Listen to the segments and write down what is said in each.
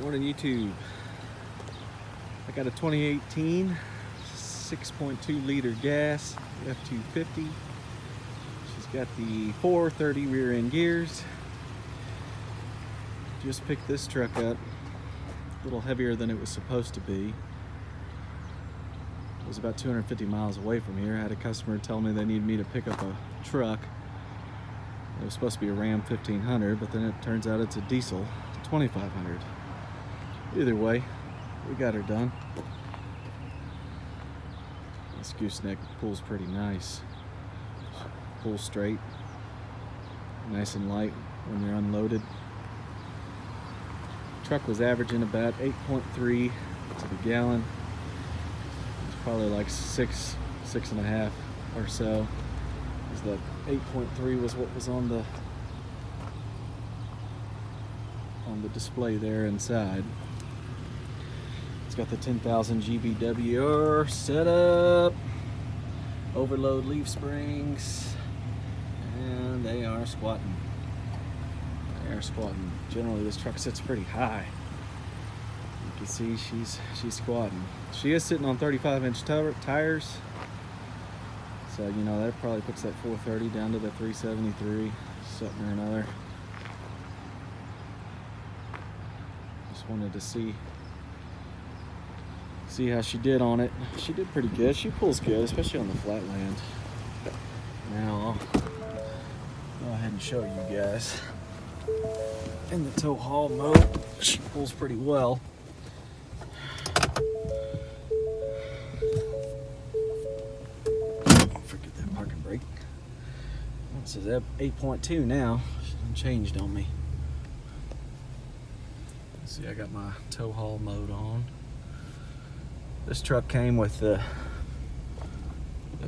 Morning YouTube. I got a 2018 6.2 liter gas F250. She's got the 430 rear end gears. Just picked this truck up, a little heavier than it was supposed to be. It was about 250 miles away from here. I had a customer tell me they needed me to pick up a truck. It was supposed to be a Ram 1500, but then it turns out it's a diesel 2500. Either way, we got her done. This gooseneck pulls pretty nice. Pulls straight, nice and light when you're unloaded. Truck was averaging about 8.3 to the gallon. It's probably like 6.5 or so. The 8.3 was what was on the display there inside. It's got the 10,000 GVWR setup, overload leaf springs, and they are squatting. Generally, this truck sits pretty high. You can see she's squatting. She is sitting on 35-inch tires. So, you know, that probably puts that 430 down to the 373, something or another. Just wanted to see how she did on it. She did pretty good. She pulls good, especially on the flat land. Now, I'll go ahead and show you guys. In the tow haul mode, she pulls pretty well. Forget that parking brake. It says 8.2 now. She done changed on me. Let's see, I got my tow haul mode on. This truck came with the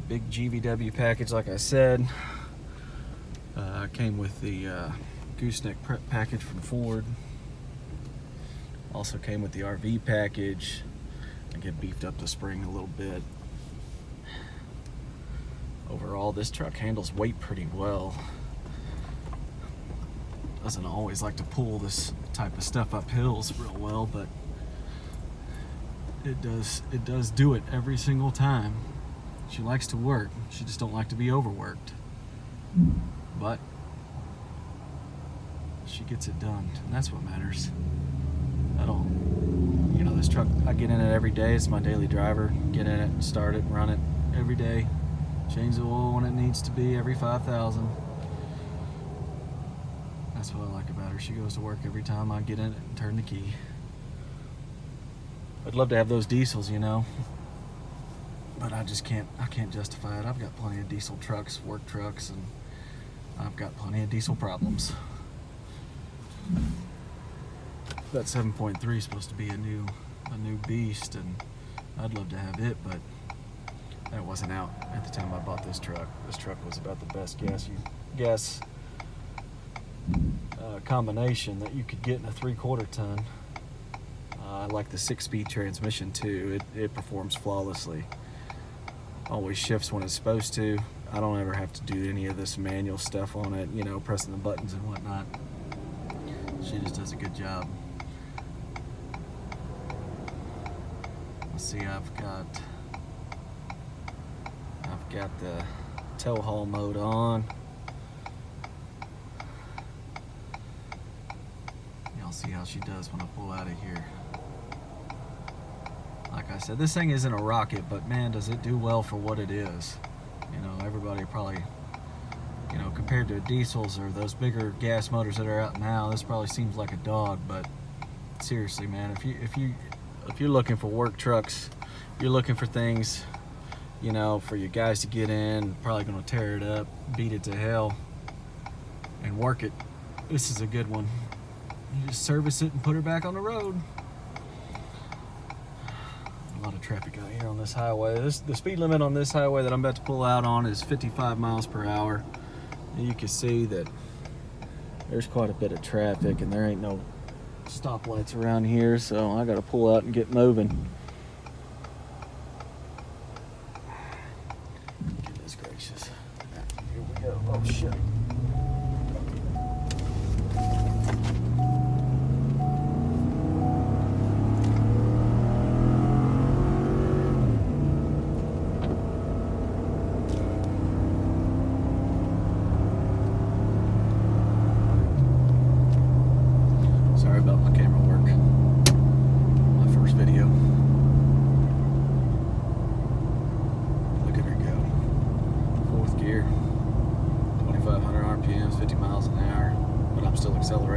big GVW package, like I said. Came with the gooseneck prep package from Ford. Also came with the RV package. I get beefed up the spring a little bit. Overall, this truck handles weight pretty well. Doesn't always like to pull this type of stuff up hills real well, but it does do it every single time. She likes to work. She just don't like to be overworked. But she gets it done, and that's what matters. You know, this truck, I get in it every day. It's my daily driver. Get in it, start it, run it every day. Change the oil when it needs to be every 5,000. That's what I like about her. She goes to work every time I get in it and turn the key. I'd love to have those diesels, you know, but I can't justify it. I've got plenty of diesel trucks, work trucks, and I've got plenty of diesel problems. That 7.3 is supposed to be a new beast, and I'd love to have it, but that wasn't out at the time I bought this truck. This truck was about the best gas combination that you could get in a 3/4 ton. I like the 6-speed transmission too. It performs flawlessly. Always shifts when it's supposed to. I don't ever have to do any of this manual stuff on it, you know, pressing the buttons and whatnot. She just does a good job. Let's see, I've got the tow haul mode on. Y'all see how she does when I pull out of here. Like I said, this thing isn't a rocket, but man, does it do well for what it is. You know, everybody probably, you know, compared to diesels or those bigger gas motors that are out now, this probably seems like a dog, but seriously, man, if you're looking for work trucks, you're looking for things, you know, for you guys to get in, probably gonna tear it up, beat it to hell, and work it, this is a good one. You just service it and put her back on the road. A lot of traffic out here on this highway. The speed limit on this highway that I'm about to pull out on is 55 miles per hour. And you can see that there's quite a bit of traffic, and there ain't no stoplights around here, so I gotta pull out and get moving. Goodness gracious. Here we go. Oh shit.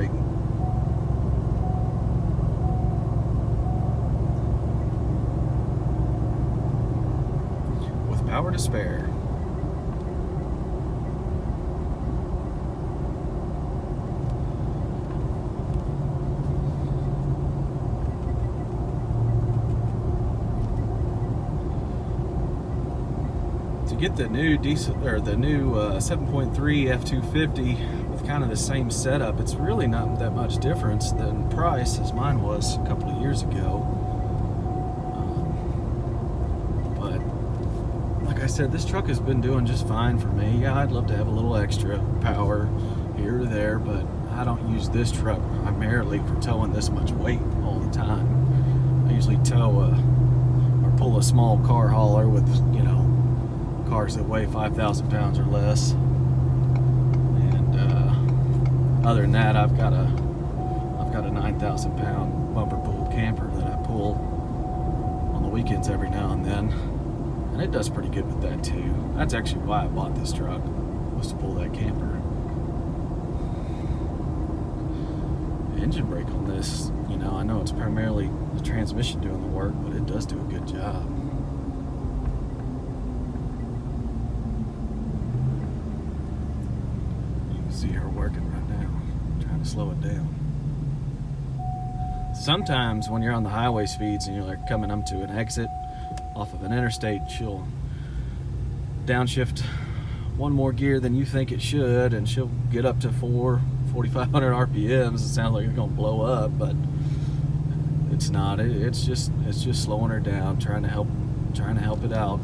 brake. With power to spare. To get the new diesel or the new 7.3 F250 with kind of the same setup, it's really not that much difference than price as mine was a couple of years ago. But like I said, this truck has been doing just fine for me. Yeah, I'd love to have a little extra power here or there, but I don't use this truck primarily for towing this much weight all the time. I usually tow or pull a small car hauler with, you know, cars that weigh 5,000 pounds or less, and other than that, I've got a 9,000 pound bumper pulled camper that I pull on the weekends every now and then, and it does pretty good with that too. That's actually why I bought this truck, was to pull that camper. The engine brake on this, you know, I know it's primarily the transmission doing the work, but it does do a good job. See her working right now, trying to slow it down. Sometimes when you're on the highway speeds and you're like coming up to an exit off of an interstate, she'll downshift one more gear than you think it should, and she'll get up to 4,500 RPMs. It sounds like it's gonna blow up, but it's not. It's just slowing her down, trying to help it out.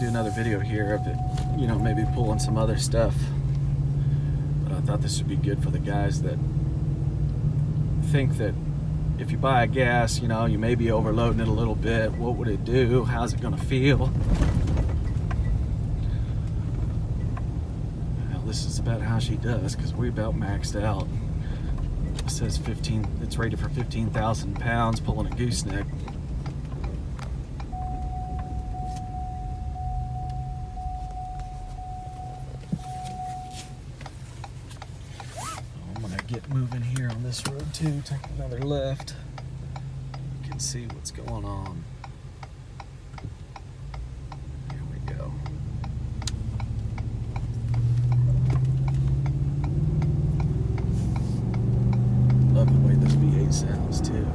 Do another video here of it, you know, maybe pulling some other stuff, but I thought this would be good for the guys that think that if you buy a gas, you know, you may be overloading it a little bit. What would it do? How's it gonna feel? Well, this is about how she does, because we're about maxed out. It says 15, it's rated for 15,000 pounds pulling a gooseneck. Get moving here on this road too, take another left. You can see what's going on. Here we go. Love the way this V8 sounds too.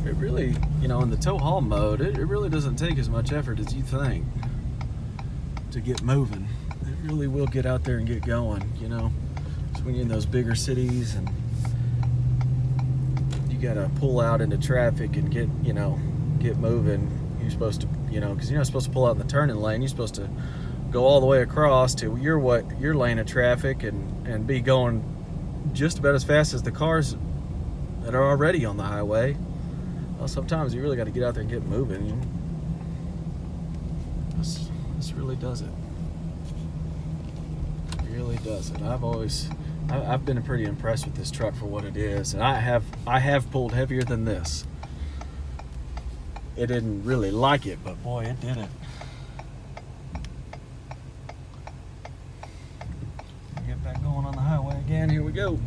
It really, you know, in the tow haul mode, it really doesn't take as much effort as you think to get moving. It really will get out there and get going, you know. So when you're in those bigger cities and you gotta pull out into traffic and get moving, you're supposed to, you know, because you're not supposed to pull out in the turning lane. You're supposed to go all the way across to your lane of traffic and be going just about as fast as the cars that are already on the highway. Well, sometimes you really got to get out there and get moving. This really does it. It really does it. I've been pretty impressed with this truck for what it is, and I have pulled heavier than this. It didn't really like it, but boy, it did it. Get back going on the highway again. Here we go.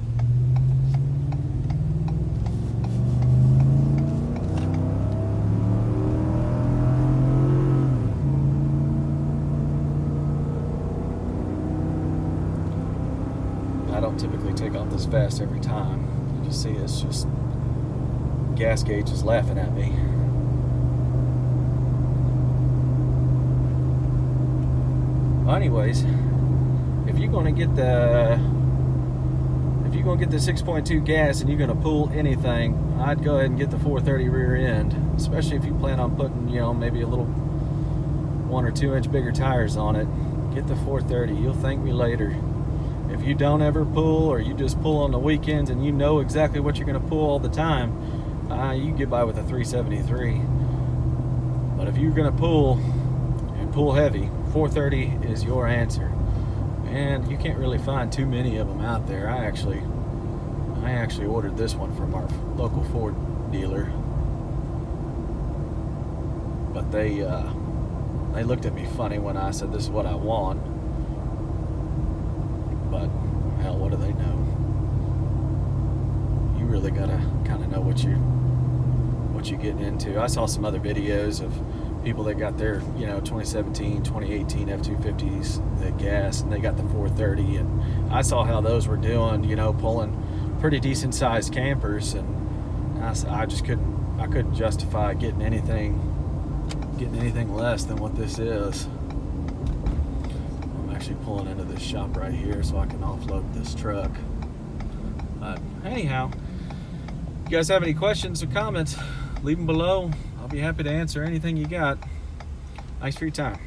I don't typically take off this fast every time. You can see it's just gas gauge is laughing at me. Well, anyways, if you're gonna get the 6.2 gas and you're gonna pull anything, I'd go ahead and get the 430 rear end, especially if you plan on putting, you know, maybe a little 1 or 2 inch bigger tires on it. Get the 430. You'll thank me later. If you don't ever pull, or you just pull on the weekends and you know exactly what you're going to pull all the time, you can get by with a 373. But if you're going to pull and pull heavy, 430 is your answer. and you can't really find too many of them out there. I actually ordered this one from our local Ford dealer, but they looked at me funny when I said this is what I want. But hell, what do they know? You really gotta kind of know what you're getting into. I saw some other videos of people that got their 2017, 2018 F250s, the gas, and they got the 430, and I saw how those were doing, pulling pretty decent sized campers, and I just couldn't justify getting anything less than what this is. I'm actually pulling into this shop right here so I can offload this truck. But anyhow, if you guys have any questions or comments, leave them below. I'll be happy to answer anything you got. Thanks for your time.